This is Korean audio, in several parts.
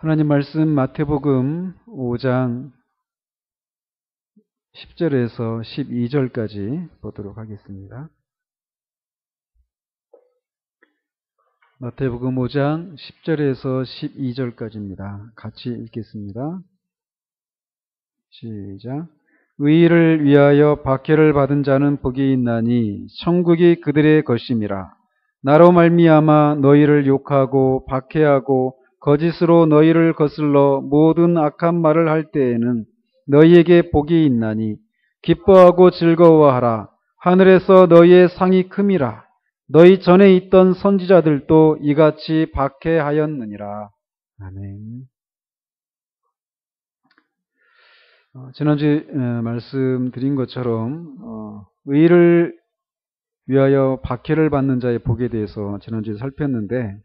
하나님 말씀 마태복음 5장 10절에서 12절까지 보도록 하겠습니다. 마태복음 5장 10절에서 12절까지입니다. 같이 읽겠습니다. 시작. 의의를 위하여 박해를 받은 자는 복이 있나니 천국이 그들의 것임이라. 나로 말미암아 너희를 욕하고 박해하고 거짓으로 너희를 거슬러 모든 악한 말을 할 때에는 너희에게 복이 있나니 기뻐하고 즐거워하라. 하늘에서 너희의 상이 큼이라. 너희 전에 있던 선지자들도 이같이 박해하였느니라. 아멘. 지난주에 말씀드린 것처럼 의를 위하여 박해를 받는 자의 복에 대해서 지난주에 살폈는데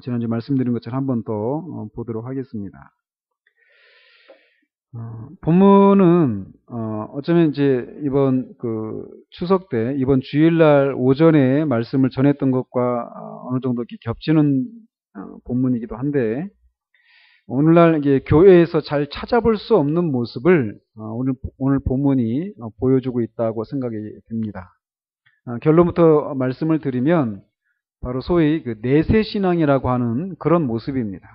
지난주에 말씀드린 것처럼 한 번 더 보도록 하겠습니다. 본문은 어쩌면 이제 이번 추석 때 이번 주일날 오전에 말씀을 전했던 것과 어느 정도 이렇게 겹치는 본문이기도 한데 오늘날 이게 교회에서 잘 찾아볼 수 없는 모습을 오늘 본문이 보여주고 있다고 생각이 듭니다. 결론부터 말씀을 드리면 바로 소위 내세신앙이라고 하는 그런 모습입니다.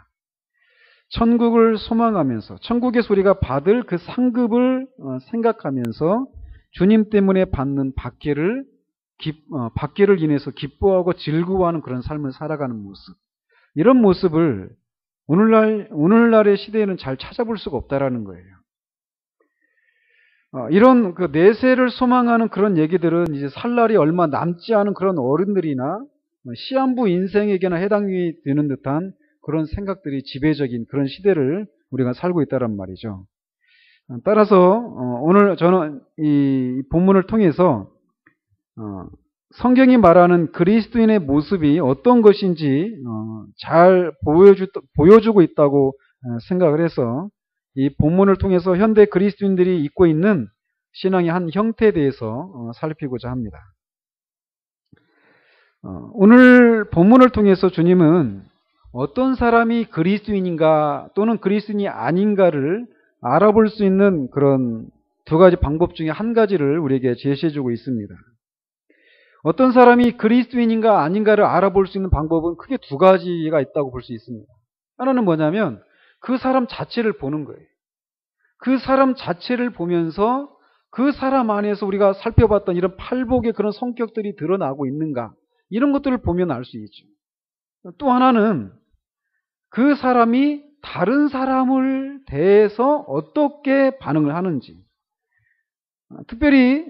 천국을 소망하면서 천국의 소리가 받을 그 상급을 생각하면서 주님 때문에 받는 박해를 인해서 기뻐하고 즐거워하는 그런 삶을 살아가는 모습, 이런 모습을 오늘날의 시대에는 잘 찾아볼 수가 없다라는 거예요. 이런 내세를 소망하는 그런 얘기들은 이제 살 날이 얼마 남지 않은 그런 어른들이나 시한부 인생에게나 해당이 되는 듯한 그런 생각들이 지배적인 그런 시대를 우리가 살고 있다란 말이죠. 따라서 오늘 저는 이 본문을 통해서 성경이 말하는 그리스도인의 모습이 어떤 것인지 잘 보여주고 있다고 생각을 해서 이 본문을 통해서 현대 그리스도인들이 입고 있는 신앙의 한 형태에 대해서 살피고자 합니다. 오늘 본문을 통해서 주님은 어떤 사람이 그리스도인인가 또는 그리스도인이 아닌가를 알아볼 수 있는 그런 두 가지 방법 중에 한 가지를 우리에게 제시해주고 있습니다. 어떤 사람이 그리스도인인가 아닌가를 알아볼 수 있는 방법은 크게 두 가지가 있다고 볼 수 있습니다. 하나는 뭐냐면 그 사람 자체를 보는 거예요. 그 사람 자체를 보면서 그 사람 안에서 우리가 살펴봤던 이런 팔복의 그런 성격들이 드러나고 있는가, 이런 것들을 보면 알 수 있죠. 또 하나는 그 사람이 다른 사람을 대해서 어떻게 반응을 하는지, 특별히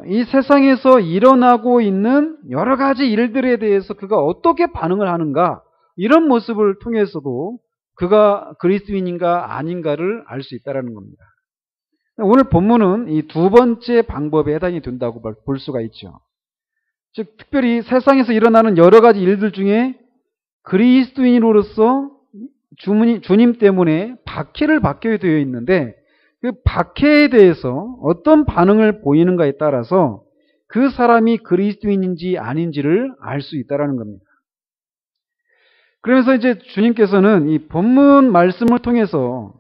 이 세상에서 일어나고 있는 여러 가지 일들에 대해서 그가 어떻게 반응을 하는가, 이런 모습을 통해서도 그가 그리스도인인가 아닌가를 알 수 있다는 겁니다. 오늘 본문은 이 두 번째 방법에 해당이 된다고 볼 수가 있죠. 즉 특별히 세상에서 일어나는 여러 가지 일들 중에 그리스도인으로서 주님 때문에 박해를 받게 되어 있는데 그 박해에 대해서 어떤 반응을 보이는가에 따라서 그 사람이 그리스도인인지 아닌지를 알 수 있다는 겁니다. 그러면서 이제 주님께서는 이 본문 말씀을 통해서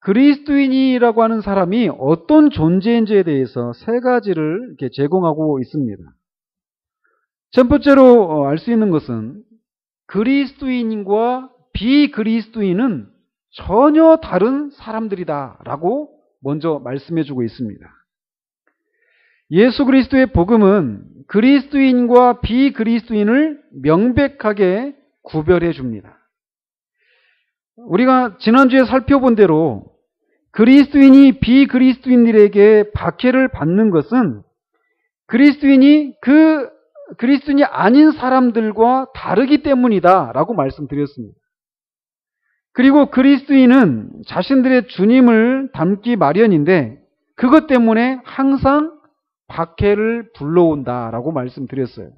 그리스도인이라고 하는 사람이 어떤 존재인지에 대해서 세 가지를 이렇게 제공하고 있습니다. 첫 번째로 알 수 있는 것은 그리스도인과 비그리스도인은 전혀 다른 사람들이다라고 먼저 말씀해주고 있습니다. 예수 그리스도의 복음은 그리스도인과 비그리스도인을 명백하게 구별해 줍니다. 우리가 지난주에 살펴본 대로 그리스도인이 비그리스도인들에게 박해를 받는 것은 그리스도인이 그리스도인이 아닌 사람들과 다르기 때문이다라고 말씀드렸습니다. 그리고 그리스도인은 자신들의 주님을 닮기 마련인데 그것 때문에 항상 박해를 불러온다라고 말씀드렸어요.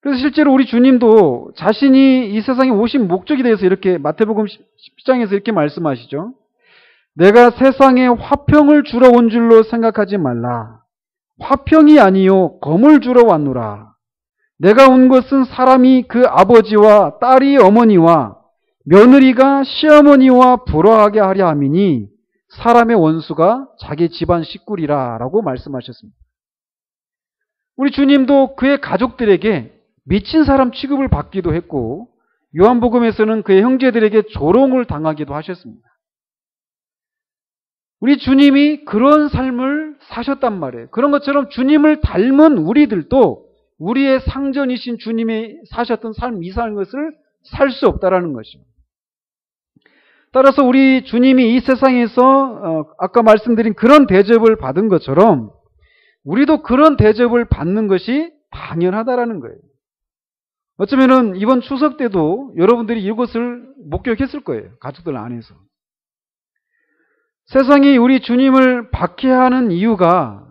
그래서 실제로 우리 주님도 자신이 이 세상에 오신 목적에 대해서 이렇게 마태복음 10장에서 이렇게 말씀하시죠. 내가 세상에 화평을 주러 온 줄로 생각하지 말라. 화평이 아니요 검을 주러 왔노라. 내가 온 것은 사람이 그 아버지와 딸이 어머니와 며느리가 시어머니와 불화하게 하려 함이니 사람의 원수가 자기 집안 식구리라 라고 말씀하셨습니다. 우리 주님도 그의 가족들에게 미친 사람 취급을 받기도 했고 요한복음에서는 그의 형제들에게 조롱을 당하기도 하셨습니다. 우리 주님이 그런 삶을 사셨단 말이에요. 그런 것처럼 주님을 닮은 우리들도 우리의 상전이신 주님이 사셨던 삶 이상한 것을 살 수 없다라는 것입니다. 따라서 우리 주님이 이 세상에서 아까 말씀드린 그런 대접을 받은 것처럼 우리도 그런 대접을 받는 것이 당연하다라는 거예요. 어쩌면은 이번 추석 때도 여러분들이 이것을 목격했을 거예요. 가족들 안에서. 세상이 우리 주님을 박해하는 이유가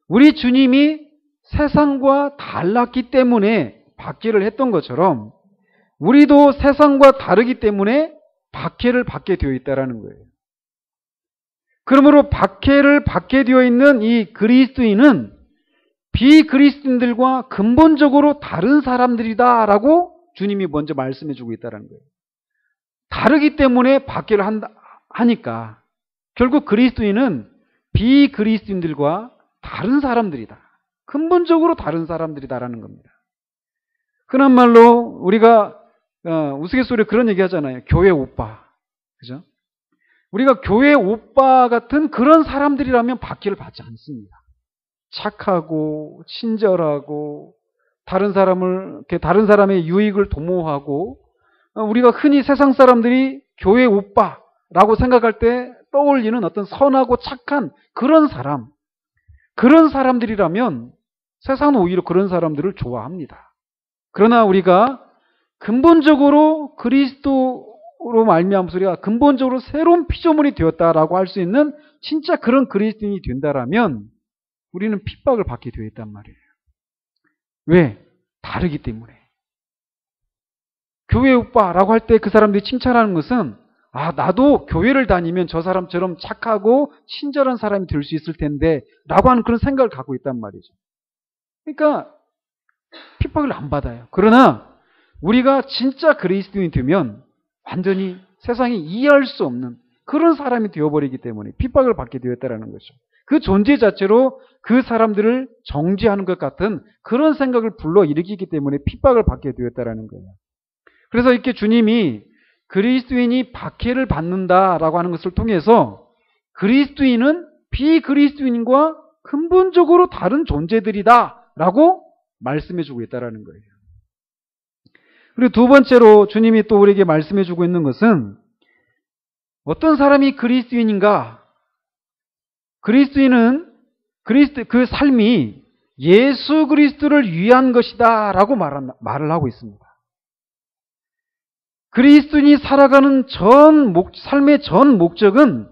우리 주님이 세상과 달랐기 때문에 박해를 했던 것처럼 우리도 세상과 다르기 때문에 박해를 받게 되어 있다는 거예요. 그러므로 박해를 받게 되어 있는 이 그리스도인은 비그리스도인들과 근본적으로 다른 사람들이다라고 주님이 먼저 말씀해 주고 있다는 거예요. 다르기 때문에 박해를 하니까 결국 그리스도인은 비그리스도인들과 다른 사람들이다. 근본적으로 다른 사람들이다라는 겁니다. 흔한 말로 우리가 우스갯소리에 그런 얘기 하잖아요. 교회 오빠. 그죠? 우리가 교회 오빠 같은 그런 사람들이라면 박해를 받지 않습니다. 착하고 친절하고 다른 사람의 유익을 도모하고 우리가 흔히 세상 사람들이 교회 오빠라고 생각할 때 떠올리는 어떤 선하고 착한 그런 사람들이라면 세상은 오히려 그런 사람들을 좋아합니다. 그러나 우리가 근본적으로 그리스도로 말미암은 우리가 근본적으로 새로운 피조물이 되었다라고 할 수 있는 진짜 그런 그리스도인이 된다라면 우리는 핍박을 받게 되어 있단 말이에요. 왜? 다르기 때문에. 교회 오빠라고 할 때 그 사람들이 칭찬하는 것은 나도 교회를 다니면 저 사람처럼 착하고 친절한 사람이 될 수 있을 텐데 라고 하는 그런 생각을 갖고 있단 말이죠. 그러니까 핍박을 안 받아요. 그러나 우리가 진짜 그리스도인이 되면 완전히 세상이 이해할 수 없는 그런 사람이 되어버리기 때문에 핍박을 받게 되었다는 거죠. 그 존재 자체로 그 사람들을 정죄하는 것 같은 그런 생각을 불러일으키기 때문에 핍박을 받게 되었다는 거예요. 그래서 이렇게 주님이 그리스도인이 박해를 받는다라고 하는 것을 통해서 그리스도인은 비그리스도인과 근본적으로 다른 존재들이다라고 말씀해주고 있다는 거예요. 그리고 두 번째로 주님이 또 우리에게 말씀해주고 있는 것은 어떤 사람이 그리스도인인가? 그리스도인은 그 삶이 예수 그리스도를 위한 것이다 라고 말을 하고 있습니다. 그리스도인이 살아가는 삶의 전 목적은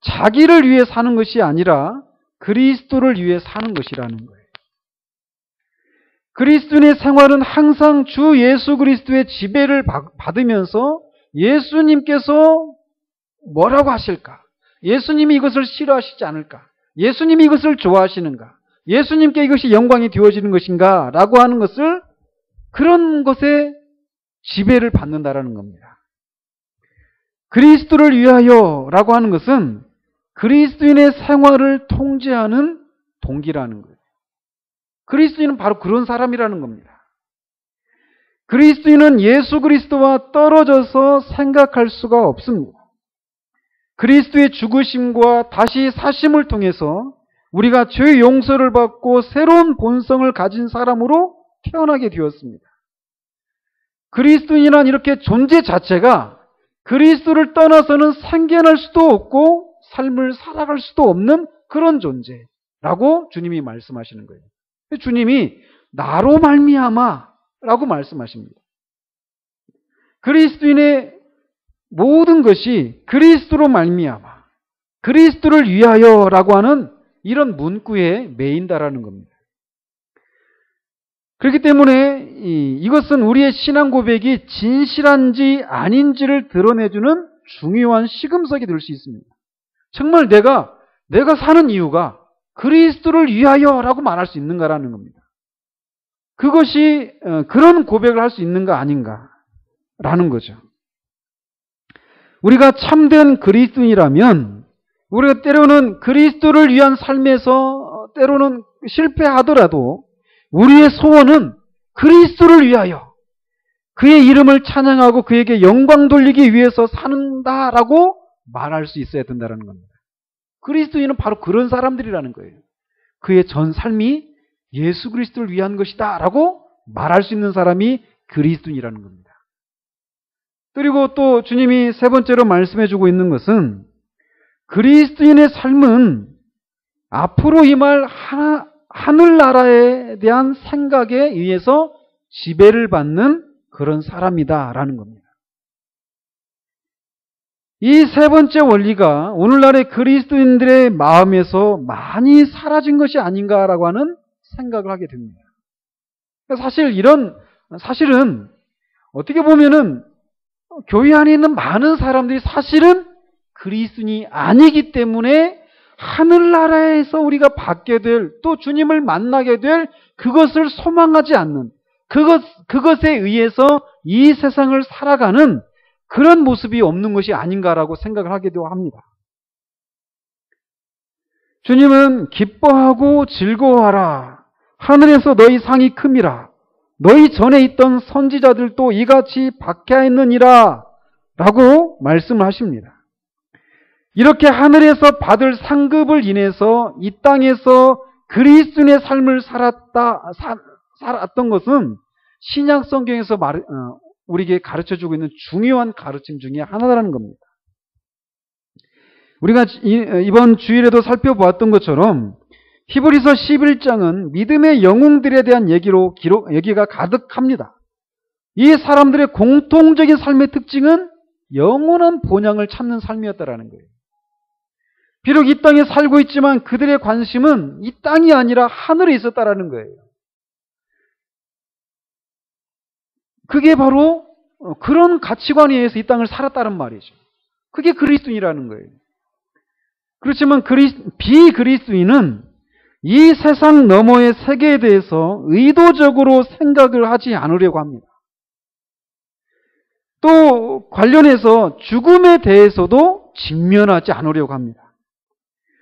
자기를 위해 사는 것이 아니라 그리스도를 위해 사는 것이라는 거예요. 그리스도인의 생활은 항상 주 예수 그리스도의 지배를 받으면서 예수님께서 뭐라고 하실까? 예수님이 이것을 싫어하시지 않을까? 예수님이 이것을 좋아하시는가? 예수님께 이것이 영광이 되어지는 것인가? 라고 하는 것을 그런 것에 지배를 받는다라는 겁니다. 그리스도를 위하여 라고 하는 것은 그리스도인의 생활을 통제하는 동기라는 거예요. 그리스도인은 바로 그런 사람이라는 겁니다. 그리스도인은 예수 그리스도와 떨어져서 생각할 수가 없습니다. 그리스도의 죽으심과 다시 사심을 통해서 우리가 죄 용서를 받고 새로운 본성을 가진 사람으로 태어나게 되었습니다. 그리스도인이란 이렇게 존재 자체가 그리스도를 떠나서는 생겨날 수도 없고 삶을 살아갈 수도 없는 그런 존재라고 주님이 말씀하시는 거예요. 주님이 나로 말미암아 라고 말씀하십니다. 그리스도인의 모든 것이 그리스도로 말미암아, 그리스도를 위하여 라고 하는 이런 문구에 매인다라는 겁니다. 그렇기 때문에 이것은 우리의 신앙 고백이 진실한지 아닌지를 드러내주는 중요한 시금석이 될 수 있습니다. 정말 내가 사는 이유가 그리스도를 위하여라고 말할 수 있는가라는 겁니다. 그것이 그런 고백을 할 수 있는가 아닌가라는 거죠. 우리가 참된 그리스도인이라면 우리가 때로는 그리스도를 위한 삶에서 때로는 실패하더라도 우리의 소원은 그리스도를 위하여 그의 이름을 찬양하고 그에게 영광 돌리기 위해서 산다라고 말할 수 있어야 된다는 겁니다. 그리스도인은 바로 그런 사람들이라는 거예요. 그의 전 삶이 예수 그리스도를 위한 것이다 라고 말할 수 있는 사람이 그리스도인이라는 겁니다. 그리고 또 주님이 세 번째로 말씀해 주고 있는 것은 그리스도인의 삶은 앞으로 임할 하늘나라에 대한 생각에 의해서 지배를 받는 그런 사람이다라는 겁니다. 이 세 번째 원리가 오늘날의 그리스도인들의 마음에서 많이 사라진 것이 아닌가라고 하는 생각을 하게 됩니다. 사실은 어떻게 보면은 교회 안에 있는 많은 사람들이 사실은 그리스도인이 아니기 때문에 하늘나라에서 우리가 받게 될, 또 주님을 만나게 될 그것을 소망하지 않는, 그것에 의해서 이 세상을 살아가는 그런 모습이 없는 것이 아닌가라고 생각을 하기도 합니다. 주님은 기뻐하고 즐거워하라. 하늘에서 너희 상이 큼이라. 너희 전에 있던 선지자들도 이같이 박해하였느니라 라고 말씀을 하십니다. 이렇게 하늘에서 받을 상급을 인해서 이 땅에서 그리스도인의 삶을 살았던 것은 신약 성경에서 우리에게 가르쳐주고 있는 중요한 가르침 중에 하나라는 겁니다. 우리가 이번 주일에도 살펴보았던 것처럼 히브리서 11장은 믿음의 영웅들에 대한 얘기가 가득합니다. 이 사람들의 공통적인 삶의 특징은 영원한 본향을 찾는 삶이었다라는 거예요. 비록 이 땅에 살고 있지만 그들의 관심은 이 땅이 아니라 하늘에 있었다라는 거예요. 그게 바로 그런 가치관에 의해서 이 땅을 살았다는 말이죠. 그게 그리스도인이라는 거예요. 그렇지만 비그리스도인은 이 세상 너머의 세계에 대해서 의도적으로 생각을 하지 않으려고 합니다. 또 관련해서 죽음에 대해서도 직면하지 않으려고 합니다.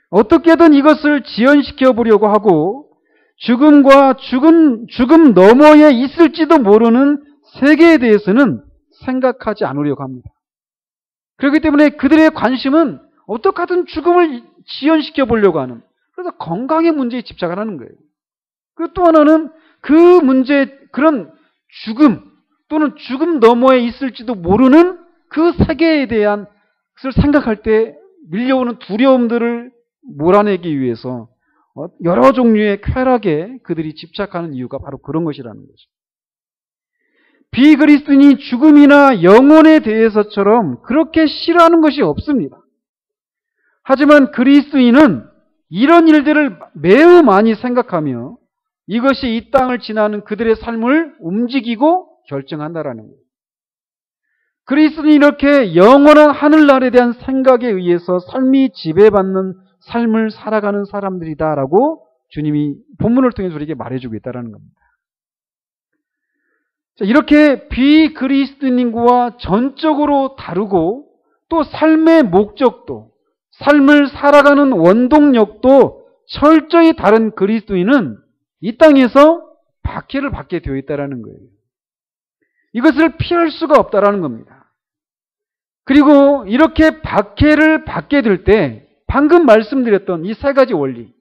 어떻게든 이것을 지연시켜 보려고 하고 죽음과 죽음 너머에 있을지도 모르는 세계에 대해서는 생각하지 않으려고 합니다. 그렇기 때문에 그들의 관심은 어떻게 하든 죽음을 지연시켜 보려고 하는, 그래서 건강의 문제에 집착을 하는 거예요. 그리고 또 하나는 그런 죽음 또는 죽음 너머에 있을지도 모르는 그 세계에 대한 것을 생각할 때 밀려오는 두려움들을 몰아내기 위해서 여러 종류의 쾌락에 그들이 집착하는 이유가 바로 그런 것이라는 거죠. 비그리스도인이 죽음이나 영혼에 대해서처럼 그렇게 싫어하는 것이 없습니다. 하지만 그리스도인은 이런 일들을 매우 많이 생각하며 이것이 이 땅을 지나는 그들의 삶을 움직이고 결정한다라는 거예요. 그리스도인이 이렇게 영원한 하늘나라에 대한 생각에 의해서 삶이 지배받는 삶을 살아가는 사람들이다라고 주님이 본문을 통해서 우리에게 말해주고 있다는 겁니다. 자, 이렇게 비그리스도인과 전적으로 다르고 또 삶의 목적도, 삶을 살아가는 원동력도 철저히 다른 그리스도인은 이 땅에서 박해를 받게 되어 있다는 거예요. 이것을 피할 수가 없다는 겁니다. 그리고 이렇게 박해를 받게 될 때 방금 말씀드렸던 이 세 가지 원리,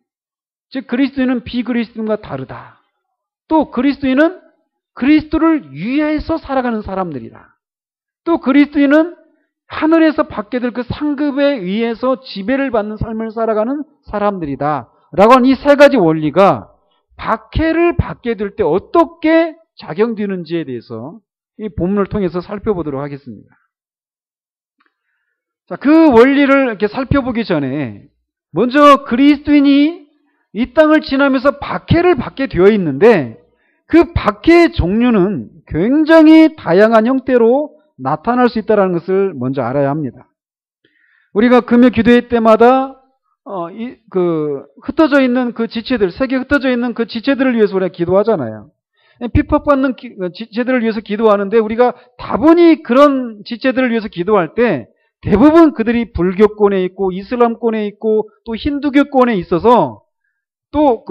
즉 그리스도인은 비그리스도인과 다르다. 또 그리스도인은 그리스도를 위해서 살아가는 사람들이다. 또 그리스도인은 하늘에서 받게 될 그 상급에 의해서 지배를 받는 삶을 살아가는 사람들이다. 라고 하는 이 세 가지 원리가 박해를 받게 될 때 어떻게 작용되는지에 대해서 이 본문을 통해서 살펴보도록 하겠습니다. 자, 그 원리를 이렇게 살펴보기 전에 먼저 그리스도인이 이 땅을 지나면서 박해를 받게 되어 있는데 그 박해의 종류는 굉장히 다양한 형태로 나타날 수 있다는 것을 먼저 알아야 합니다. 우리가 금요 기도회 때마다 흩어져 있는 그 지체들, 세계에 흩어져 있는 그 지체들을 위해서 우리가 기도하잖아요. 핍박받는 지체들을 위해서 기도하는데 우리가 다분히 그런 지체들을 위해서 기도할 때 대부분 그들이 불교권에 있고 이슬람권에 있고 또 힌두교권에 있어서 또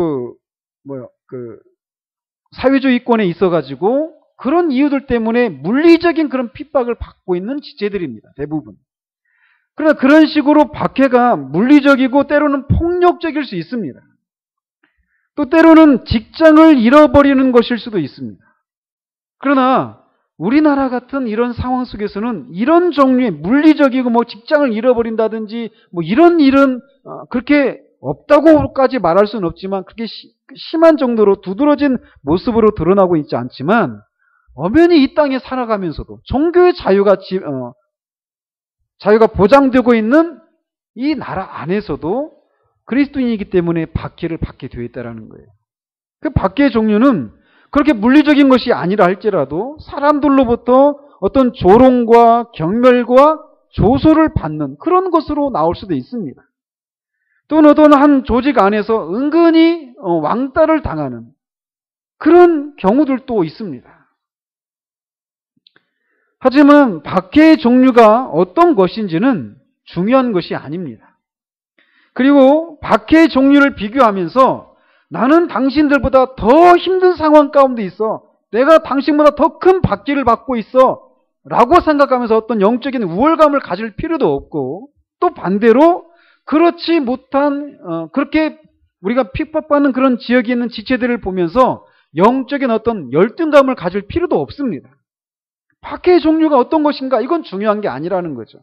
사회주의권에 있어가지고 그런 이유들 때문에 물리적인 그런 핍박을 받고 있는 지체들입니다. 대부분. 그러나 그런 식으로 박해가 물리적이고 때로는 폭력적일 수 있습니다. 또 때로는 직장을 잃어버리는 것일 수도 있습니다. 그러나 우리나라 같은 이런 상황 속에서는 이런 종류의 물리적이고 직장을 잃어버린다든지 이런 일은 그렇게 없다고까지 말할 수는 없지만 그렇게 심한 정도로 두드러진 모습으로 드러나고 있지 않지만 엄연히 이 땅에 살아가면서도 종교의 자유가 보장되고 있는 이 나라 안에서도 그리스도인이기 때문에 박해를 받게 되어 있다는 거예요. 그 박해의 종류는 그렇게 물리적인 것이 아니라 할지라도 사람들로부터 어떤 조롱과 경멸과 조소를 받는 그런 것으로 나올 수도 있습니다. 또는 어떤 한 조직 안에서 은근히 왕따를 당하는 그런 경우들도 있습니다. 하지만 박해의 종류가 어떤 것인지는 중요한 것이 아닙니다. 그리고 박해의 종류를 비교하면서 나는 당신들보다 더 힘든 상황 가운데 있어. 내가 당신보다 더 큰 박해를 받고 있어. 라고 생각하면서 어떤 영적인 우월감을 가질 필요도 없고 또 반대로 그렇지 못한 그렇게 우리가 핍박받는 그런 지역에 있는 지체들을 보면서 영적인 어떤 열등감을 가질 필요도 없습니다. 박해의 종류가 어떤 것인가 이건 중요한 게 아니라는 거죠.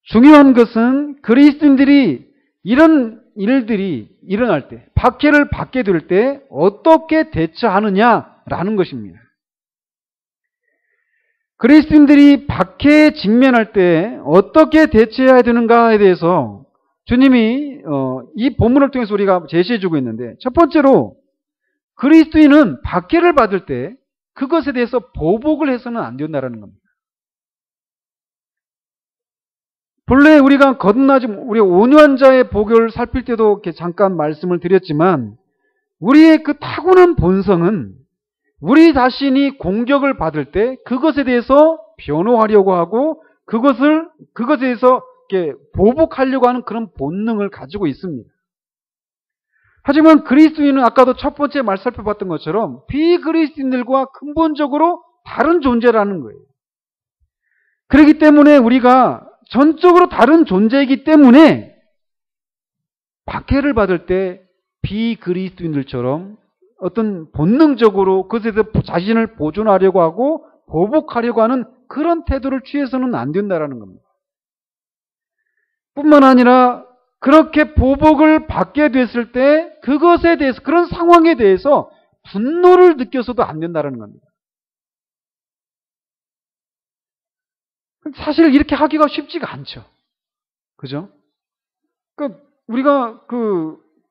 중요한 것은 그리스도인들이 이런 일들이 일어날 때 박해를 받게 될 때 어떻게 대처하느냐라는 것입니다. 그리스도인들이 박해에 직면할 때 어떻게 대처해야 되는가에 대해서 주님이 이 본문을 통해서 우리가 제시해주고 있는데 첫 번째로 그리스도인은 박해를 받을 때 그것에 대해서 보복을 해서는 안 된다는 겁니다. 본래 우리가 거듭나지 우리 온유한 자의 복을 살필 때도 이렇게 잠깐 말씀을 드렸지만 우리의 그 타고난 본성은 우리 자신이 공격을 받을 때 그것에 대해서 변호하려고 하고 그것에 대해서 이렇게 보복하려고 하는 그런 본능을 가지고 있습니다. 하지만 그리스도인은 아까도 첫 번째 말 살펴봤던 것처럼 비그리스도인들과 근본적으로 다른 존재라는 거예요. 그렇기 때문에 우리가 전적으로 다른 존재이기 때문에 박해를 받을 때 비그리스도인들처럼 어떤 본능적으로 그것에 대해서 자신을 보존하려고 하고 보복하려고 하는 그런 태도를 취해서는 안 된다는 겁니다. 뿐만 아니라 그렇게 보복을 받게 됐을 때 그것에 대해서 그런 상황에 대해서 분노를 느껴서도 안 된다는 겁니다. 사실 이렇게 하기가 쉽지가 않죠. 그죠? 그러니까 우리가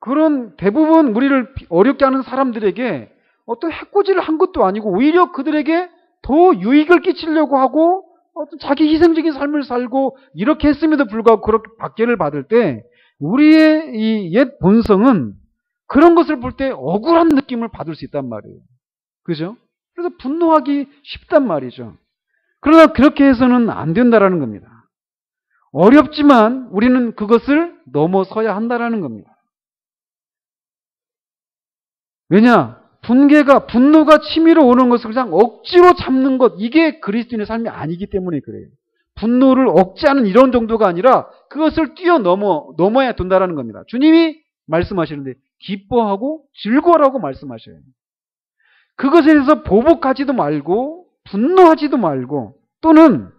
그런 대부분 우리를 어렵게 하는 사람들에게 어떤 해코지를 한 것도 아니고 오히려 그들에게 더 유익을 끼치려고 하고 어떤 자기 희생적인 삶을 살고 이렇게 했음에도 불구하고 그렇게 박해를 받을 때 우리의 이 옛 본성은 그런 것을 볼 때 억울한 느낌을 받을 수 있단 말이에요. 그죠? 그래서 분노하기 쉽단 말이죠. 그러나 그렇게 해서는 안 된다라는 겁니다. 어렵지만 우리는 그것을 넘어서야 한다라는 겁니다. 왜냐? 분노가 치밀어 오는 것을 그냥 억지로 참는 것, 이게 그리스도인의 삶이 아니기 때문에 그래요. 분노를 억제하는 이런 정도가 아니라 그것을 뛰어넘어야 된다는 겁니다. 주님이 말씀하시는데 기뻐하고 즐거워라고 말씀하셔요. 그것에 대해서 보복하지도 말고 분노하지도 말고 또는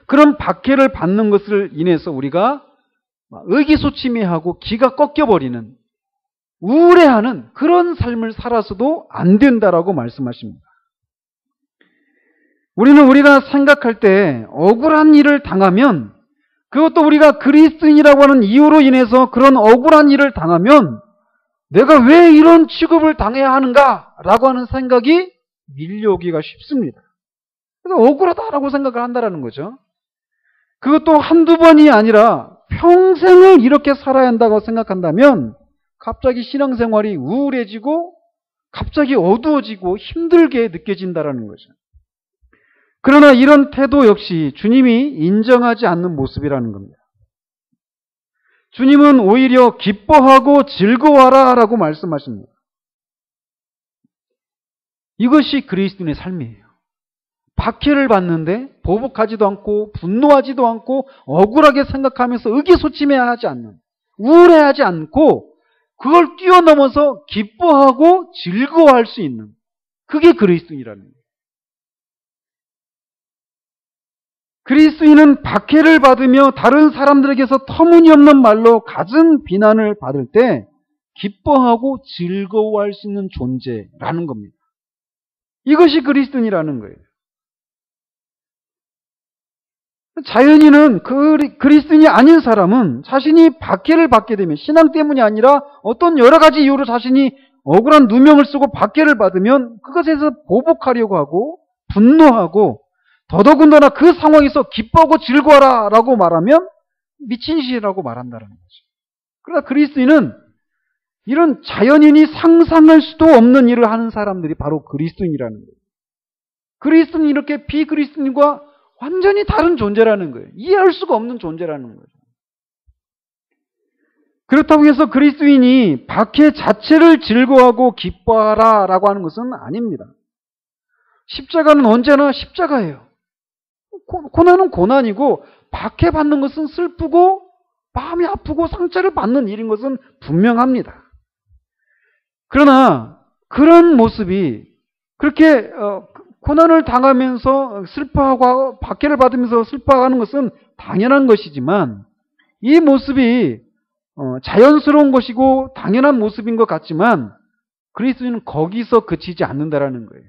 그런 박해를 받는 것을 인해서 우리가 의기소침해하고 기가 꺾여버리는 우울해하는 그런 삶을 살아서도 안 된다라고 말씀하십니다. 우리가 생각할 때 억울한 일을 당하면 그것도 우리가 그리스도인이라고 하는 이유로 인해서 그런 억울한 일을 당하면 내가 왜 이런 취급을 당해야 하는가라고 하는 생각이 밀려오기가 쉽습니다. 그래서 억울하다라고 생각을 한다는 거죠. 그것도 한두 번이 아니라 평생을 이렇게 살아야 한다고 생각한다면 갑자기 신앙생활이 우울해지고 갑자기 어두워지고 힘들게 느껴진다는 거죠. 그러나 이런 태도 역시 주님이 인정하지 않는 모습이라는 겁니다. 주님은 오히려 기뻐하고 즐거워하라 라고 말씀하십니다. 이것이 그리스도인의 삶이에요. 박해를 받는데 보복하지도 않고 분노하지도 않고 억울하게 생각하면서 의기소침해하지 않는, 우울해하지 않고 그걸 뛰어넘어서 기뻐하고 즐거워할 수 있는, 그게 그리스도인이라는 거예요. 그리스도인은 박해를 받으며 다른 사람들에게서 터무니없는 말로 갖은 비난을 받을 때 기뻐하고 즐거워할 수 있는 존재라는 겁니다. 이것이 그리스도인이라는 거예요. 자연인은 그리스도인이 아닌 사람은 자신이 박해를 받게 되면, 신앙 때문이 아니라 어떤 여러 가지 이유로 자신이 억울한 누명을 쓰고 박해를 받으면 그것에서 보복하려고 하고 분노하고, 더더군다나 그 상황에서 기뻐하고 즐거워라 라고 말하면 미친 짓이라고 말한다는 거죠. 그러나 그리스도인은 이런 자연인이 상상할 수도 없는 일을 하는 사람들이 바로 그리스도인이라는 거예요. 그리스도인이 이렇게 비그리스도인과 완전히 다른 존재라는 거예요. 이해할 수가 없는 존재라는 거죠. 그렇다고 해서 그리스도인이 박해 자체를 즐거워하고 기뻐하라 라고 하는 것은 아닙니다. 십자가는 언제나 십자가예요. 고난은 고난이고 박해받는 것은 슬프고 마음이 아프고 상처를 받는 일인 것은 분명합니다. 그러나 그런 모습이 그렇게 고난을 당하면서 슬퍼하고 박해를 받으면서 슬퍼하는 것은 당연한 것이지만, 이 모습이 자연스러운 것이고 당연한 모습인 것 같지만 그리스도인은 거기서 그치지 않는다라는 거예요.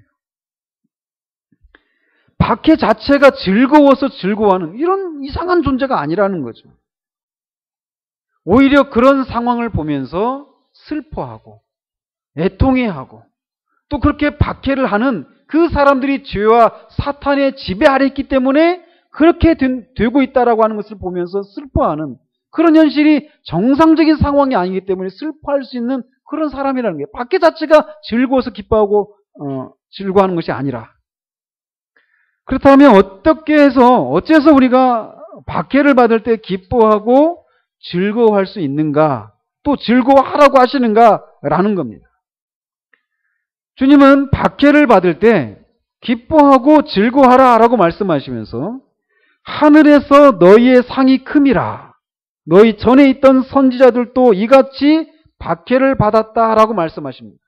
박해 자체가 즐거워서 즐거워하는 이런 이상한 존재가 아니라는 거죠. 오히려 그런 상황을 보면서 슬퍼하고 애통해하고 또 그렇게 박해를 하는 그 사람들이 죄와 사탄의 지배 아래 있기 때문에 그렇게 되고 있다라고 하는 것을 보면서 슬퍼하는 그런 현실이 정상적인 상황이 아니기 때문에 슬퍼할 수 있는 그런 사람이라는 거예요. 박해 자체가 즐거워서 기뻐하고 즐거워하는 것이 아니라. 그렇다면 어째서 우리가 박해를 받을 때 기뻐하고 즐거워할 수 있는가, 또 즐거워하라고 하시는가라는 겁니다. 주님은 박해를 받을 때 기뻐하고 즐거워하라 라고 말씀하시면서 하늘에서 너희의 상이 큼이라, 너희 전에 있던 선지자들도 이같이 박해를 받았다라고 말씀하십니다.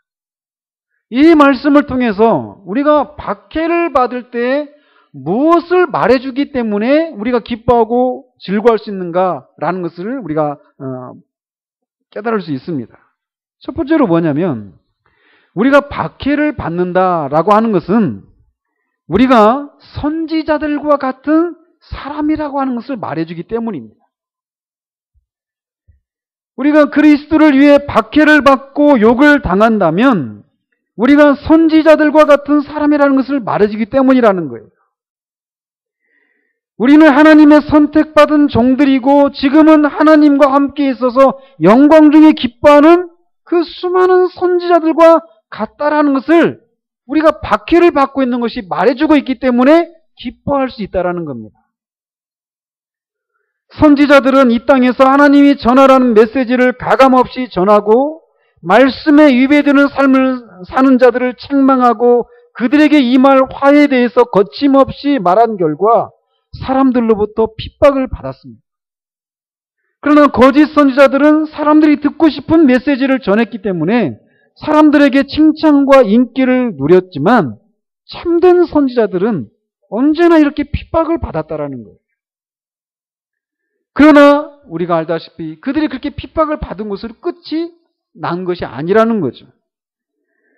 이 말씀을 통해서 우리가 박해를 받을 때 무엇을 말해주기 때문에 우리가 기뻐하고 즐거워할 수 있는가라는 것을 우리가 깨달을 수 있습니다. 첫 번째로 뭐냐면, 우리가 박해를 받는다라고 하는 것은 우리가 선지자들과 같은 사람이라고 하는 것을 말해주기 때문입니다. 우리가 그리스도를 위해 박해를 받고 욕을 당한다면 우리가 선지자들과 같은 사람이라는 것을 말해주기 때문이라는 거예요. 우리는 하나님의 선택받은 종들이고 지금은 하나님과 함께 있어서 영광 중에 기뻐하는 그 수많은 선지자들과 같다라는 것을 우리가 박해를 받고 있는 것이 말해주고 있기 때문에 기뻐할 수 있다라는 겁니다. 선지자들은 이 땅에서 하나님이 전하라는 메시지를 가감없이 전하고 말씀에 위배되는 삶을 사는 자들을 책망하고 그들에게 임할 화에 대해서 거침없이 말한 결과 사람들로부터 핍박을 받았습니다. 그러나 거짓 선지자들은 사람들이 듣고 싶은 메시지를 전했기 때문에 사람들에게 칭찬과 인기를 누렸지만 참된 선지자들은 언제나 이렇게 핍박을 받았다라는 거예요. 그러나 우리가 알다시피 그들이 그렇게 핍박을 받은 것으로 끝이 난 것이 아니라는 거죠.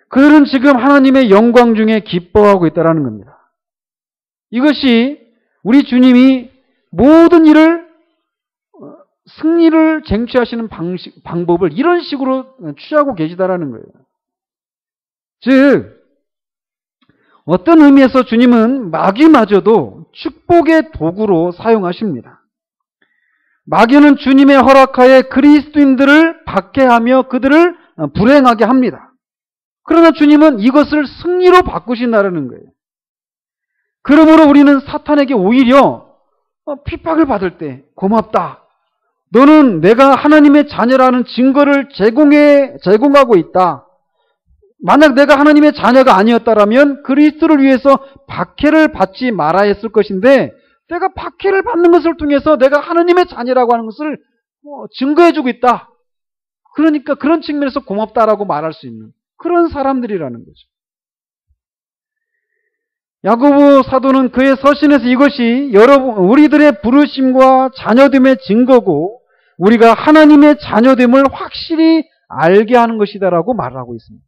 그들은 지금 하나님의 영광 중에 기뻐하고 있다는 겁니다. 이것이 우리 주님이 모든 일을 승리를 쟁취하시는 방법을 이런 식으로 취하고 계시다라는 거예요. 즉 어떤 의미에서 주님은 마귀마저도 축복의 도구로 사용하십니다. 마귀는 주님의 허락하에 그리스도인들을 박해하며 그들을 불행하게 합니다. 그러나 주님은 이것을 승리로 바꾸신다는 거예요. 그러므로 우리는 사탄에게 오히려 핍박을 받을 때 고맙다. 너는 내가 하나님의 자녀라는 증거를 제공하고 있다. 만약 내가 하나님의 자녀가 아니었다라면 그리스도를 위해서 박해를 받지 말아야 했을 것인데 내가 박해를 받는 것을 통해서 내가 하나님의 자녀라고 하는 것을 증거해주고 있다. 그러니까 그런 측면에서 고맙다라고 말할 수 있는 그런 사람들이라는 거죠. 야고보 사도는 그의 서신에서 이것이 우리들의 부르심과 자녀됨의 증거고 우리가 하나님의 자녀됨을 확실히 알게 하는 것이다라고 말하고 있습니다.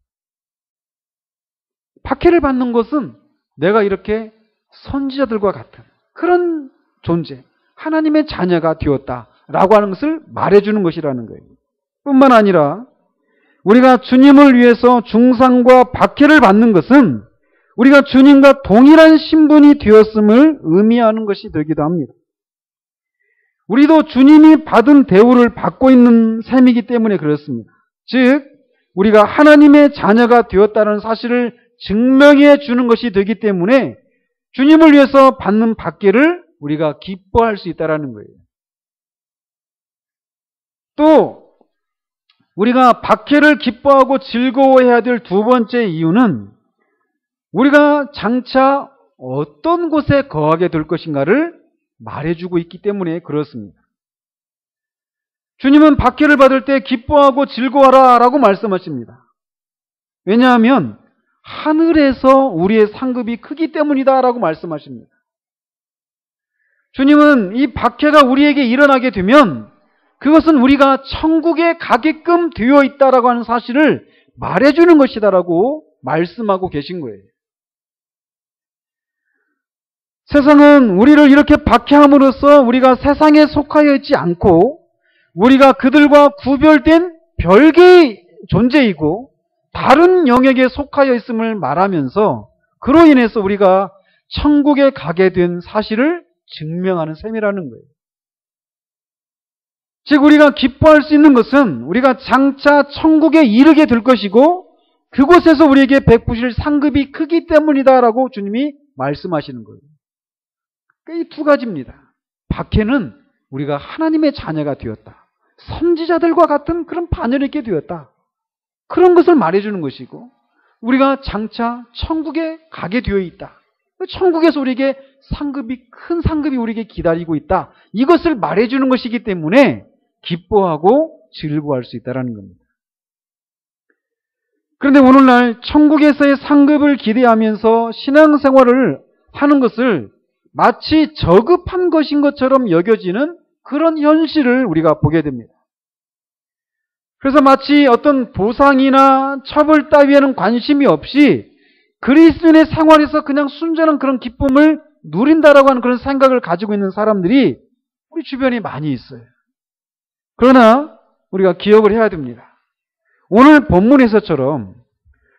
박해를 받는 것은 내가 이렇게 선지자들과 같은 그런 존재, 하나님의 자녀가 되었다라고 하는 것을 말해주는 것이라는 거예요. 뿐만 아니라 우리가 주님을 위해서 중상과 박해를 받는 것은 우리가 주님과 동일한 신분이 되었음을 의미하는 것이 되기도 합니다. 우리도 주님이 받은 대우를 받고 있는 셈이기 때문에 그렇습니다. 즉 우리가 하나님의 자녀가 되었다는 사실을 증명해 주는 것이 되기 때문에 주님을 위해서 받는 박해를 우리가 기뻐할 수 있다는 거예요. 또 우리가 박해를 기뻐하고 즐거워해야 될 두 번째 이유는 우리가 장차 어떤 곳에 거하게 될 것인가를 말해주고 있기 때문에 그렇습니다. 주님은 박해를 받을 때 기뻐하고 즐거워하라 라고 말씀하십니다. 왜냐하면 하늘에서 우리의 상급이 크기 때문이다 라고 말씀하십니다. 주님은 이 박해가 우리에게 일어나게 되면 그것은 우리가 천국에 가게끔 되어 있다라고 하는 사실을 말해주는 것이다라고 말씀하고 계신 거예요. 세상은 우리를 이렇게 박해함으로써 우리가 세상에 속하여 있지 않고 우리가 그들과 구별된 별개의 존재이고 다른 영역에 속하여 있음을 말하면서 그로 인해서 우리가 천국에 가게 된 사실을 증명하는 셈이라는 거예요. 즉 우리가 기뻐할 수 있는 것은 우리가 장차 천국에 이르게 될 것이고 그곳에서 우리에게 베푸실 상급이 크기 때문이다라고 주님이 말씀하시는 거예요. 이 두 가지입니다. 박해는 우리가 하나님의 자녀가 되었다. 선지자들과 같은 그런 반열이 있게 되었다. 그런 것을 말해주는 것이고 우리가 장차 천국에 가게 되어 있다. 천국에서 우리에게 큰 상급이 우리에게 기다리고 있다. 이것을 말해주는 것이기 때문에 기뻐하고 즐거워할 수 있다는 겁니다. 그런데 오늘날 천국에서의 상급을 기대하면서 신앙생활을 하는 것을 마치 저급한 것인 것처럼 여겨지는 그런 현실을 우리가 보게 됩니다. 그래서 마치 어떤 보상이나 처벌 따위에는 관심이 없이 그리스도인의 생활에서 그냥 순전한 그런 기쁨을 누린다라고 하는 그런 생각을 가지고 있는 사람들이 우리 주변에 많이 있어요. 그러나 우리가 기억을 해야 됩니다. 오늘 본문에서처럼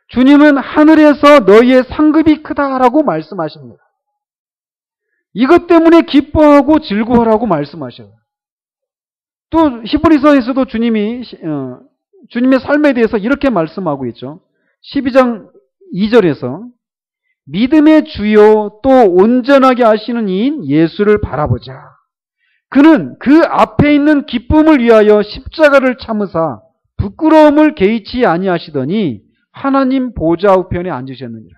주님은 하늘에서 너희의 상급이 크다라고 말씀하십니다. 이것 때문에 기뻐하고 즐거워하라고 말씀하셔요. 또 히브리서에서도 주님이 주님의 삶에 대해서 이렇게 말씀하고 있죠. 12장 2절에서 믿음의 주요 또 온전하게 하시는 이인 예수를 바라보자. 그는 그 앞에 있는 기쁨을 위하여 십자가를 참으사 부끄러움을 개의치 아니하시더니 하나님 보좌 우편에 앉으셨느니라.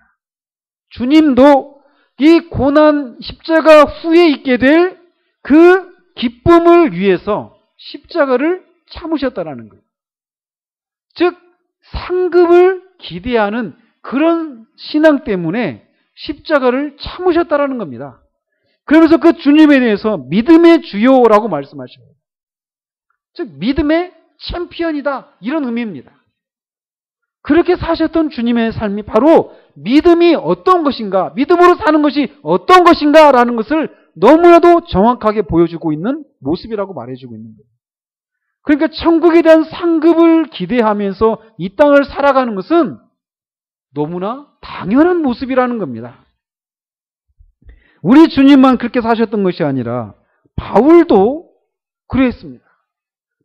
주님도 이 고난 십자가 후에 있게 될 그 기쁨을 위해서 십자가를 참으셨다라는 거예요. 즉 상급을 기대하는 그런 신앙 때문에 십자가를 참으셨다라는 겁니다. 그러면서 그 주님에 대해서 믿음의 주요라고 말씀하십니다. 즉 믿음의 챔피언이다 이런 의미입니다. 그렇게 사셨던 주님의 삶이 바로 믿음이 어떤 것인가, 믿음으로 사는 것이 어떤 것인가라는 것을 너무나도 정확하게 보여주고 있는 모습이라고 말해주고 있는 거예요. 그러니까 천국에 대한 상급을 기대하면서 이 땅을 살아가는 것은 너무나 당연한 모습이라는 겁니다. 우리 주님만 그렇게 사셨던 것이 아니라 바울도 그랬습니다.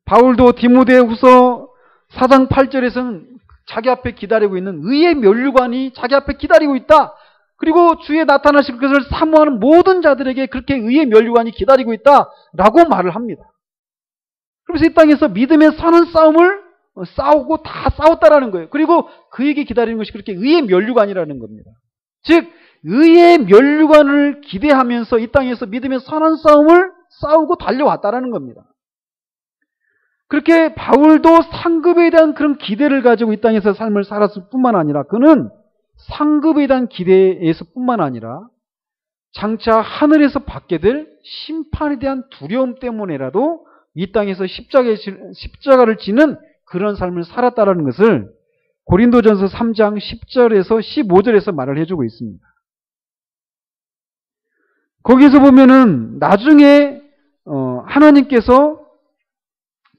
바울도 디모데후서 4장 8절에서는 자기 앞에 기다리고 있는 의의 면류관이 자기 앞에 기다리고 있다. 그리고 주의 나타나실 것을 사모하는 모든 자들에게 그렇게 의의 면류관이 기다리고 있다라고 말을 합니다. 그래서 이 땅에서 믿음의 사는 싸움을 싸우고 다 싸웠다라는 거예요. 그리고 그에게 기다리는 것이 그렇게 의의 면류관이라는 겁니다. 즉 의의 면류관을 기대하면서 이 땅에서 믿음의 선한 싸움을 싸우고 달려왔다라는 겁니다. 그렇게 바울도 상급에 대한 그런 기대를 가지고 이 땅에서 삶을 살았을 뿐만 아니라 그는 상급에 대한 기대에서 뿐만 아니라 장차 하늘에서 받게 될 심판에 대한 두려움 때문에라도 이 땅에서 십자가를 지는 그런 삶을 살았다라는 것을 고린도전서 3장 10절에서 15절에서 말을 해주고 있습니다. 거기서 보면은 나중에 하나님께서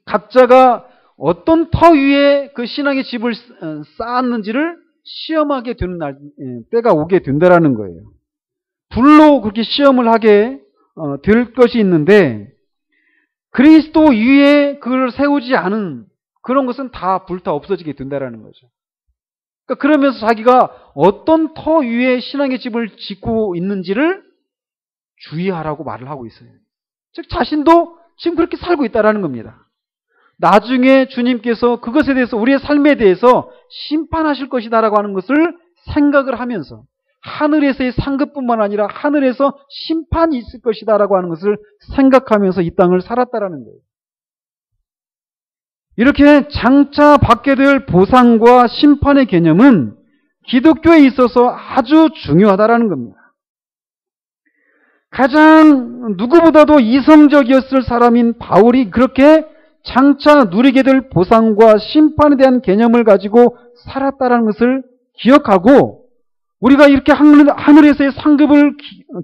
각자가 어떤 터 위에 그 신앙의 집을 쌓았는지를 시험하게 되는 때가 오게 된다라는 거예요. 불로 그렇게 시험을 하게 될 것이 있는데 그리스도 위에 그걸 세우지 않은 그런 것은 다 불타 없어지게 된다라는 거죠. 그러니까 그러면서 자기가 어떤 터 위에 신앙의 집을 짓고 있는지를 주의하라고 말을 하고 있어요. 즉 자신도 지금 그렇게 살고 있다라는 겁니다. 나중에 주님께서 그것에 대해서 우리의 삶에 대해서 심판하실 것이다라고 하는 것을 생각을 하면서 하늘에서의 상급뿐만 아니라 하늘에서 심판이 있을 것이다라고 하는 것을 생각하면서 이 땅을 살았다라는 거예요. 이렇게 장차 받게 될 보상과 심판의 개념은 기독교에 있어서 아주 중요하다라는 겁니다. 가장 누구보다도 이성적이었을 사람인 바울이 그렇게 장차 누리게 될 보상과 심판에 대한 개념을 가지고 살았다는 것을 기억하고 우리가 이렇게 하늘에서의 상급을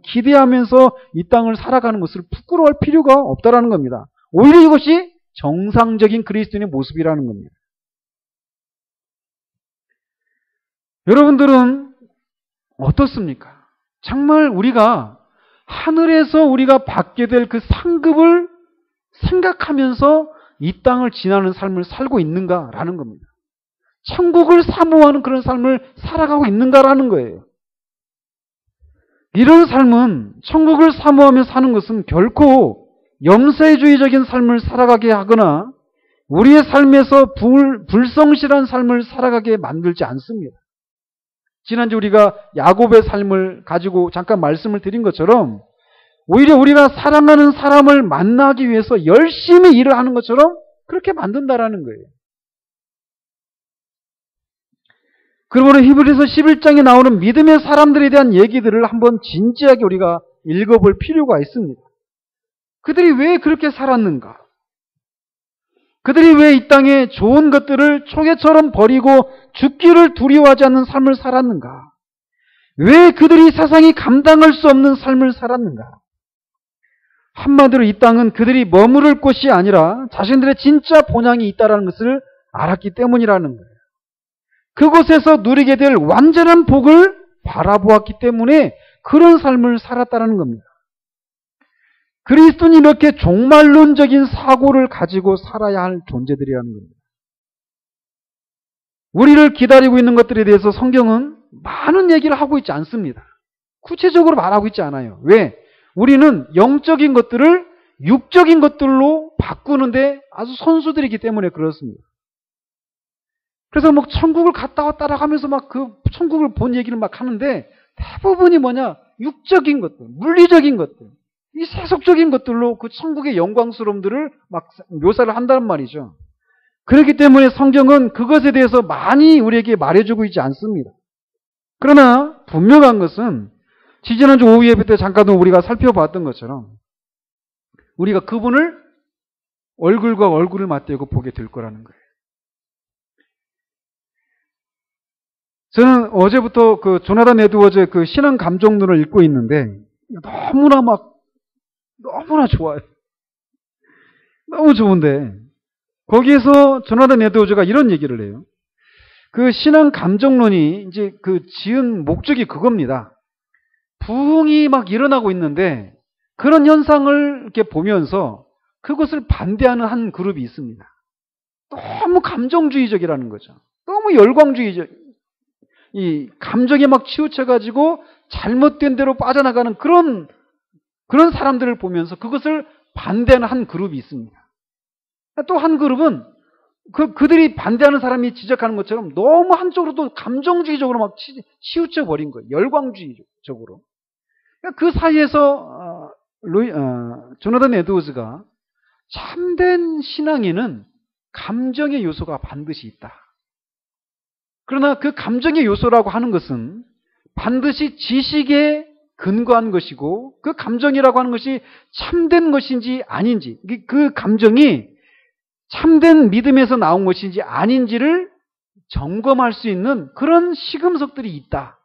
기대하면서 이 땅을 살아가는 것을 부끄러워할 필요가 없다는 겁니다. 오히려 이것이 정상적인 그리스도인의 모습이라는 겁니다. 여러분들은 어떻습니까? 정말 우리가 하늘에서 우리가 받게 될 그 상급을 생각하면서 이 땅을 지나는 삶을 살고 있는가라는 겁니다. 천국을 사모하는 그런 삶을 살아가고 있는가라는 거예요. 이런 삶은 천국을 사모하며 사는 것은 결코 염세주의적인 삶을 살아가게 하거나 우리의 삶에서 불성실한 삶을 살아가게 만들지 않습니다. 지난주 우리가 야곱의 삶을 가지고 잠깐 말씀을 드린 것처럼 오히려 우리가 사랑하는 사람을 만나기 위해서 열심히 일을 하는 것처럼 그렇게 만든다라는 거예요. 그러므로 히브리서 11장에 나오는 믿음의 사람들에 대한 얘기들을 한번 진지하게 우리가 읽어볼 필요가 있습니다. 그들이 왜 그렇게 살았는가? 그들이 왜 이 땅에 좋은 것들을 초계처럼 버리고 죽기를 두려워하지 않는 삶을 살았는가? 왜 그들이 세상이 감당할 수 없는 삶을 살았는가? 한마디로 이 땅은 그들이 머무를 곳이 아니라 자신들의 진짜 본향이 있다는 것을 알았기 때문이라는 거예요. 그곳에서 누리게 될 완전한 복을 바라보았기 때문에 그런 삶을 살았다는 겁니다. 그리스도는 이렇게 종말론적인 사고를 가지고 살아야 할 존재들이라는 겁니다. 우리를 기다리고 있는 것들에 대해서 성경은 많은 얘기를 하고 있지 않습니다. 구체적으로 말하고 있지 않아요. 왜? 우리는 영적인 것들을 육적인 것들로 바꾸는데 아주 선수들이기 때문에 그렇습니다. 그래서 막 천국을 갔다 왔다라 하면서 막 그 천국을 본 얘기를 막 하는데 대부분이 뭐냐? 육적인 것들, 물리적인 것들, 이 세속적인 것들로 그 천국의 영광스러움들을 막 묘사를 한다는 말이죠. 그렇기 때문에 성경은 그것에 대해서 많이 우리에게 말해주고 있지 않습니다. 그러나 분명한 것은 지지난주 오후 예배 때 잠깐 우리가 살펴봤던 것처럼 우리가 그분을 얼굴과 얼굴을 맞대고 보게 될 거라는 거예요. 저는 어제부터 그 조나단 에드워즈의 그 신앙 감정론을 읽고 있는데 너무나 좋아요. 너무 좋은데 거기에서 조나단 에드워즈가 이런 얘기를 해요. 그 신앙 감정론이 이제 그 지은 목적이 그겁니다. 부흥이 막 일어나고 있는데 그런 현상을 이렇게 보면서 그것을 반대하는 한 그룹이 있습니다. 너무 감정주의적이라는 거죠. 너무 열광주의적. 이 감정에 막 치우쳐가지고 잘못된 대로 빠져나가는 그런 사람들을 보면서 그것을 반대하는 한 그룹이 있습니다. 또 한 그룹은 그들이 반대하는 사람이 지적하는 것처럼 너무 한쪽으로 또 감정주의적으로 막 치우쳐 버린 거예요. 열광주의적으로. 그 사이에서 조나단 에드워즈가 참된 신앙에는 감정의 요소가 반드시 있다. 그러나 그 감정의 요소라고 하는 것은 반드시 지식에 근거한 것이고 그 감정이라고 하는 것이 참된 것인지 아닌지, 그 감정이 참된 믿음에서 나온 것인지 아닌지를 점검할 수 있는 그런 시금석들이 있다.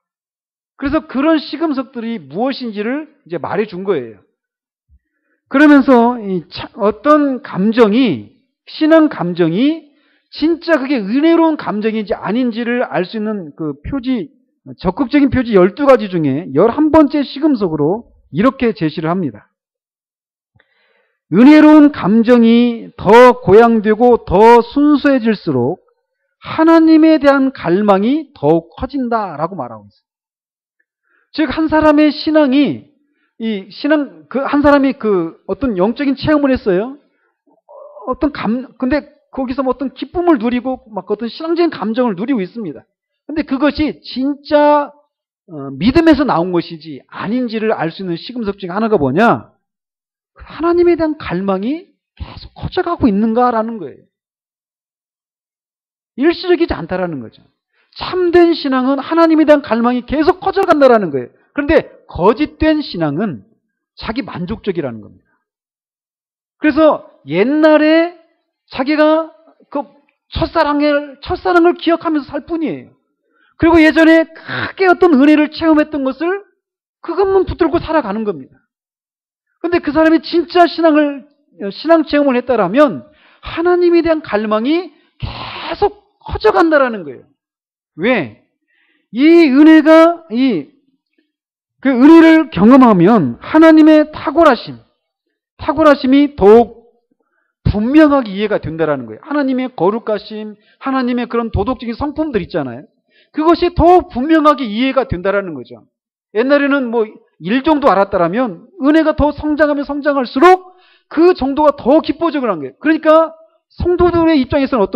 그래서 그런 시금석들이 무엇인지를 이제 말해 준 거예요. 그러면서 어떤 감정이, 신앙 감정이 진짜 그게 은혜로운 감정인지 아닌지를 알 수 있는 그 표지, 적극적인 표지 12가지 중에 11번째 시금석으로 이렇게 제시를 합니다. 은혜로운 감정이 더 고양되고 더 순수해질수록 하나님에 대한 갈망이 더욱 커진다라고 말하고 있어요. 즉, 한 사람의 신앙이, 한 사람이 어떤 영적인 체험을 했어요. 근데 거기서 뭐 어떤 기쁨을 누리고 막 어떤 신앙적인 감정을 누리고 있습니다. 근데 그것이 진짜 믿음에서 나온 것인지 아닌지를 알 수 있는 시금석 중에 하나가 뭐냐? 하나님에 대한 갈망이 계속 커져가고 있는가라는 거예요. 일시적이지 않다라는 거죠. 참된 신앙은 하나님에 대한 갈망이 계속 커져간다라는 거예요. 그런데 거짓된 신앙은 자기 만족적이라는 겁니다. 그래서 옛날에 자기가 그 첫사랑을 기억하면서 살 뿐이에요. 그리고 예전에 크게 어떤 은혜를 체험했던 것을 그것만 붙들고 살아가는 겁니다. 그런데 그 사람이 진짜 신앙 체험을 했다라면 하나님에 대한 갈망이 계속 커져간다라는 거예요. 왜? 이 은혜가, 그 은혜를 경험하면 하나님의 탁월하심이 더욱 분명하게 이해가 된다라는 거예요. 하나님의 거룩하심, 하나님의 그런 도덕적인 성품들 있잖아요. 그것이 더 분명하게 이해가 된다라는 거죠. 옛날에는 뭐 1 정도 알았다라면 은혜가 더 성장하면 성장할수록 그 정도가 더 기뻐져 한 거예요. 그러니까 성도들의 입장에서는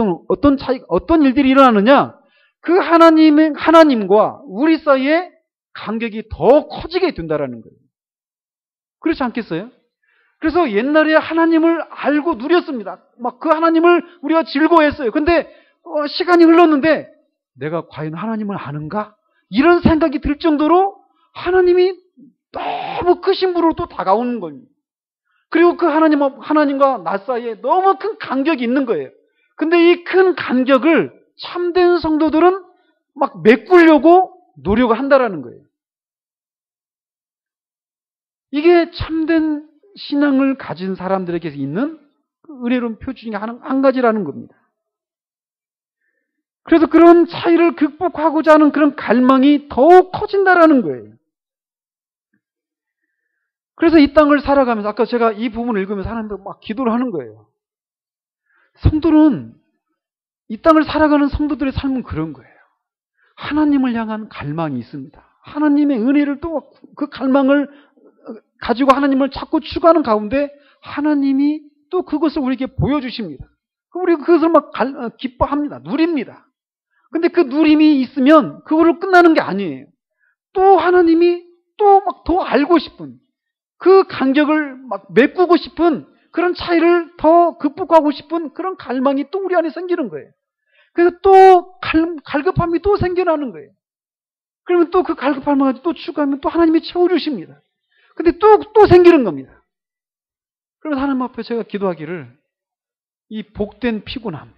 어떤 일들이 일어나느냐? 그 하나님과 우리 사이에 간격이 더 커지게 된다라는 거예요. 그렇지 않겠어요? 그래서 옛날에 하나님을 알고 누렸습니다. 막 그 하나님을 우리가 즐거워했어요. 근데 시간이 흘렀는데 내가 과연 하나님을 아는가? 이런 생각이 들 정도로 하나님이 너무 크신 분으로 또 다가오는 겁니다. 그리고 그 하나님과 나 사이에 너무 큰 간격이 있는 거예요. 근데 이 큰 간격을 참된 성도들은 막 메꾸려고 노력을 한다라는 거예요. 이게 참된 신앙을 가진 사람들에게 있는 은혜로운 표지 중에 한 가지라는 겁니다. 그래서 그런 차이를 극복하고자 하는 그런 갈망이 더욱 커진다라는 거예요. 그래서 이 땅을 살아가면서 아까 제가 이 부분을 읽으면서 하나님도 막 기도를 하는 거예요. 성도는 이 땅을 살아가는 성도들의 삶은 그런 거예요. 하나님을 향한 갈망이 있습니다. 하나님의 은혜를 또 그 갈망을 가지고 하나님을 자꾸 추구하는 가운데 하나님이 또 그것을 우리에게 보여주십니다. 우리가 그것을 막 기뻐합니다. 누립니다. 근데 그 누림이 있으면 그걸로 끝나는 게 아니에요. 또 하나님이 또 막 더 알고 싶은 그 간격을 막 메꾸고 싶은 그런 차이를 더 극복하고 싶은 그런 갈망이 또 우리 안에 생기는 거예요. 그래서 또 갈급함이 또 생겨나는 거예요. 그러면 또 그 갈급함을 가지고 또 추구하면 또 하나님이 채워주십니다. 근데 또 생기는 겁니다. 그러면 하나님 앞에 제가 기도하기를 이 복된 피곤함,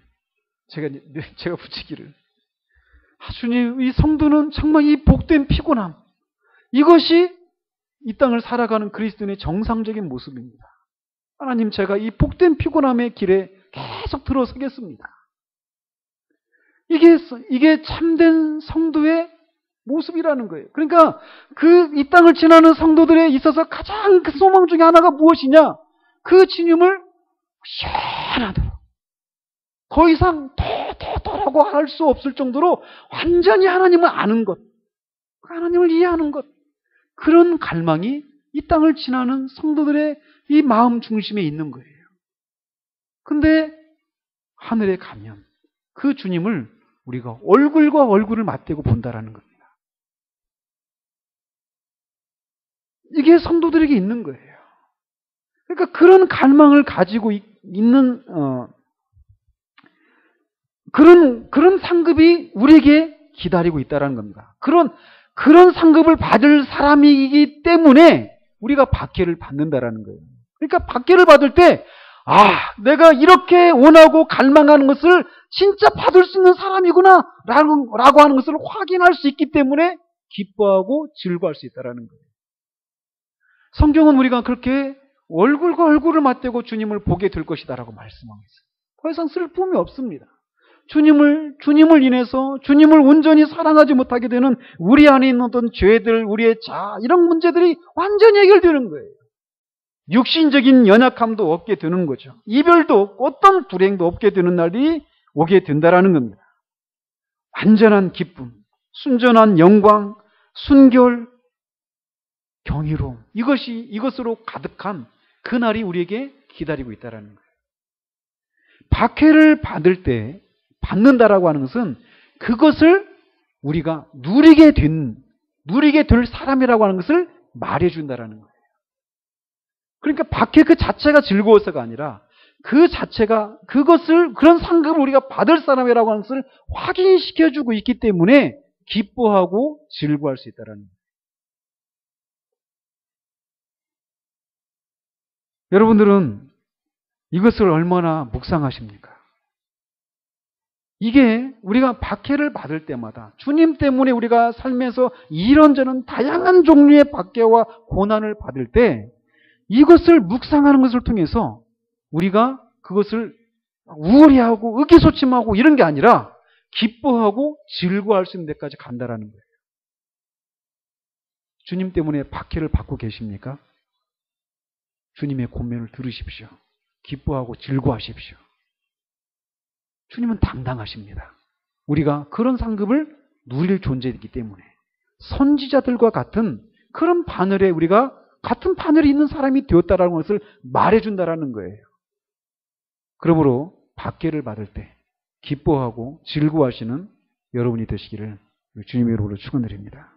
제가 붙이기를 주님, 이 성도는 정말 이 복된 피곤함, 이것이 이 땅을 살아가는 그리스도인의 정상적인 모습입니다. 하나님, 제가 이 복된 피곤함의 길에 계속 들어서겠습니다. 이게 참된 성도의 모습이라는 거예요. 그러니까 이 땅을 지나는 성도들에 있어서 가장 큰 소망 중에 하나가 무엇이냐? 그 주님을 시원하도록 더 이상 더라고 할 수 없을 정도로 완전히 하나님을 아는 것, 하나님을 이해하는 것, 그런 갈망이 이 땅을 지나는 성도들의 이 마음 중심에 있는 거예요. 근데 하늘에 가면 그 주님을 우리가 얼굴과 얼굴을 맞대고 본다라는 겁니다. 이게 성도들에게 있는 거예요. 그러니까 그런 갈망을 가지고 있는 그런 상급이 우리에게 기다리고 있다는 겁니다. 그런 상급을 받을 사람이기 때문에 우리가 박해를 받는다라는 거예요. 그러니까 박해를 받을 때 내가 이렇게 원하고 갈망하는 것을 진짜 받을 수 있는 사람이구나 라고 하는 것을 확인할 수 있기 때문에 기뻐하고 즐거워할 수 있다는 거예요. 성경은 우리가 그렇게 얼굴과 얼굴을 맞대고 주님을 보게 될 것이다라고 말씀하고 있어요. 더 이상 슬픔이 없습니다. 주님을 인해서 주님을 온전히 사랑하지 못하게 되는 우리 안에 있는 어떤 죄들, 우리의 이런 문제들이 완전히 해결되는 거예요. 육신적인 연약함도 없게 되는 거죠. 이별도 없고 어떤 불행도 없게 되는 날이 오게 된다라는 겁니다. 완전한 기쁨, 순전한 영광, 순결, 경이로움, 이것으로 가득한 그 날이 우리에게 기다리고 있다는 거예요. 박해를 받는다라고 하는 것은 그것을 우리가 누리게 될 사람이라고 하는 것을 말해준다라는 거예요. 그러니까 박해 그 자체가 즐거워서가 아니라 그 자체가 그런 상급을 우리가 받을 사람이라고 하는 것을 확인시켜주고 있기 때문에 기뻐하고 즐거워할 수 있다는 거예요. 여러분들은 이것을 얼마나 묵상하십니까? 이게 우리가 박해를 받을 때마다 주님 때문에 우리가 삶에서 이런저런 다양한 종류의 박해와 고난을 받을 때 이것을 묵상하는 것을 통해서 우리가 그것을 우월해하고 의기소침하고 이런 게 아니라 기뻐하고 즐거워할 수 있는 데까지 간다라는 거예요. 주님 때문에 박해를 받고 계십니까? 주님의 권면을 들으십시오. 기뻐하고 즐거워하십시오. 주님은 당당하십니다. 우리가 그런 상급을 누릴 존재이기 때문에 선지자들과 같은 그런 바늘에 우리가 같은 바늘에 있는 사람이 되었다라는 것을 말해준다라는 거예요. 그러므로 박해를 받을 때 기뻐하고 즐거워하시는 여러분이 되시기를 주님의 이름으로 축원드립니다.